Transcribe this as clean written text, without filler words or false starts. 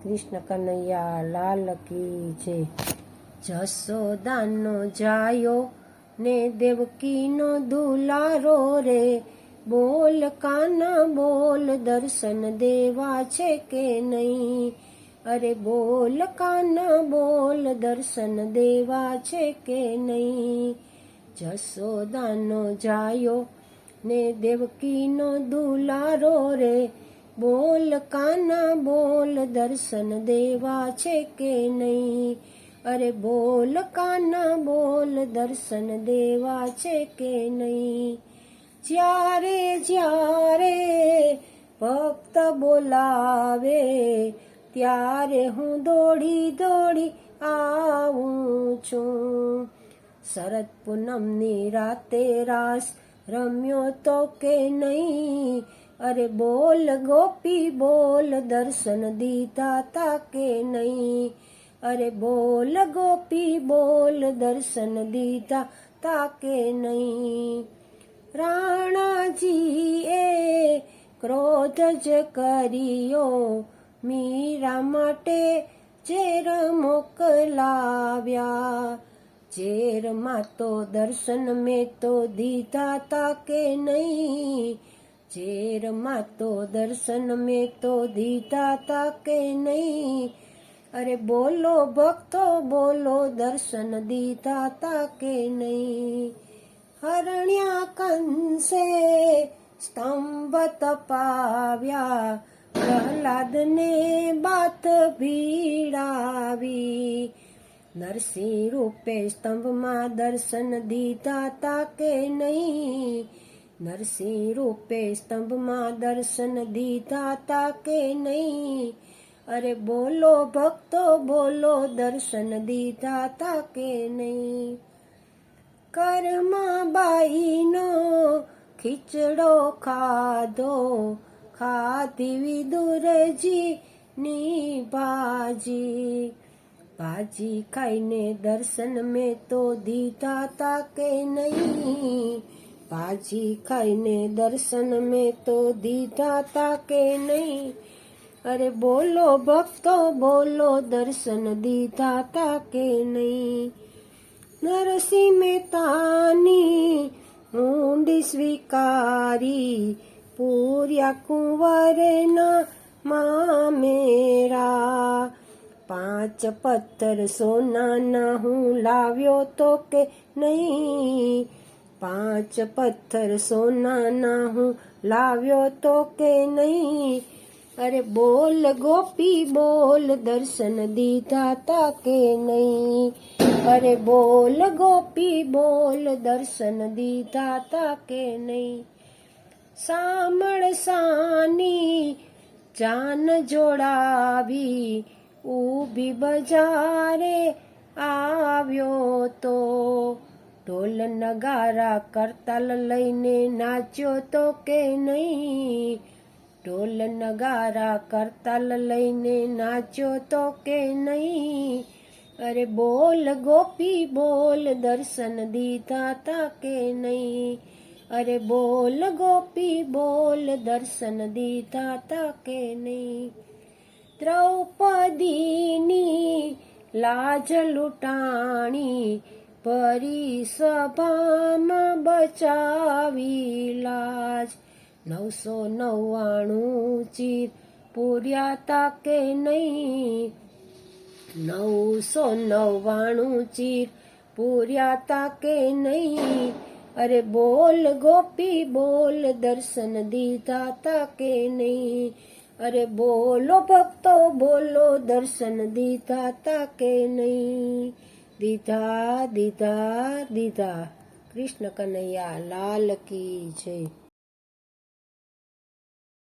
કૃષ્ણ કનૈયા લાલ કી જય। જશોદાનો જાયો ને દેવકીનો દુલારો રે, બોલ કાના બોલ દર્શન દેવા છે કે નહીં? અરે બોલ કાના બોલ દર્શન દેવા છે કે નહીં? જશોદાનો જાયો ને દેવકીનો દુલારો રે, બોલ કાના બોલ દર્શન દેવા છે કે નહીં? અરે બોલ કાના બોલ દર્શન દેવા છે કે નહીં? જ્યારે જ્યારે ભક્ત બોલાવે, ત્યારે હું દોડી દોડી આવું છું। શરદ પૂનમની રાતે રાસ રમ્યો તો કે નહીં? અરે બોલ ગોપી બોલ દર્શન દીધા તા કે નહીં? અરે બોલ ગોપી બોલ દર્શન દીધા તા કે નહીં? રાણાજીએ ક્રોધ જ કર્યો, મીરા માટે ઝેર મોકલાવ્યા। ઝેરમાં તો દર્શન મેં તો દીધા તા કે નહીં? ઝેરમાં તો દર્શન મેં તો દીધા તા કે નહીં? અરે બોલો ભક્તો બોલો દર્શન દીધા તા કે નહીં? હરણ્યા કંસે સ્તંભ તપાવ્યા, પ્રહલાદને બાથ ભીડાવી। નરસિંહ રૂપે સ્તંભમાં દર્શન દીધા તા કે નહીં? નરસિંહ રૂપે સ્તંભમાં દર્શન દીધા તા કે નહીં? અરે બોલો ભક્તો બોલો દર્શન દીધા તા કે નહીં? કર્માબાઈનો ખીચડો ખાધો, ખાધી વિદુરજીની ભાજી। ભાજી ખાઈને દર્શન મેં તો દીધા તા કે નહીં? ભાજી ખાઈને દર્શન મેં તો દીધા તા કે નહીં? અરે બોલો ભક્તો બોલો દર્શન દીધા તા કે નહીં? નરસિંહ મહેતાની ઊંડી સ્વીકારી, પૂર્યા કુંવરના મામેરા। 5 પથ્થર સોનાના હું લાવ્યો તો કે નહીં? 5 પથ્થર સોનાના હું લાવ્યો તો કે નહીં? અરે બોલ ગોપી બોલ દર્શન દીધા તા કે નહીં? અરે બોલ ગોપી બોલ દર્શન દીધા તા કે નહીં? સામળસાની જાન જોડાવી, ઊભી બજારે આવ્યો તો। ઢોલ નગારા કરતાલ લઈને નાચ્યો તો કે નહીં? ઢોલ નગારા કરતાલ લઈને નાચ્યો તો કે નહીં? અરે બોલ ગોપી બોલ દર્શન દીધા તા કે નહીં? અરે બોલ ગોપી બોલ દર્શન દીધા તા કે નહીં? દ્રૌપદીની લાજ લૂંટાણી, ભરી સભામાં બચાવી લાજ। 999 ચીર પૂર્યા તા કે નહીં? 999 ચીર પૂર્યા તા કે નહીં? અરે બોલ ગોપી બોલ દર્શન દીધા તા કે નહીં? અરે બોલો ભક્તો બોલો દર્શન દીધા તા કે નહીં? દીધા દીધા દીધા। કૃષ્ણ કનૈયા લાલ કી જય।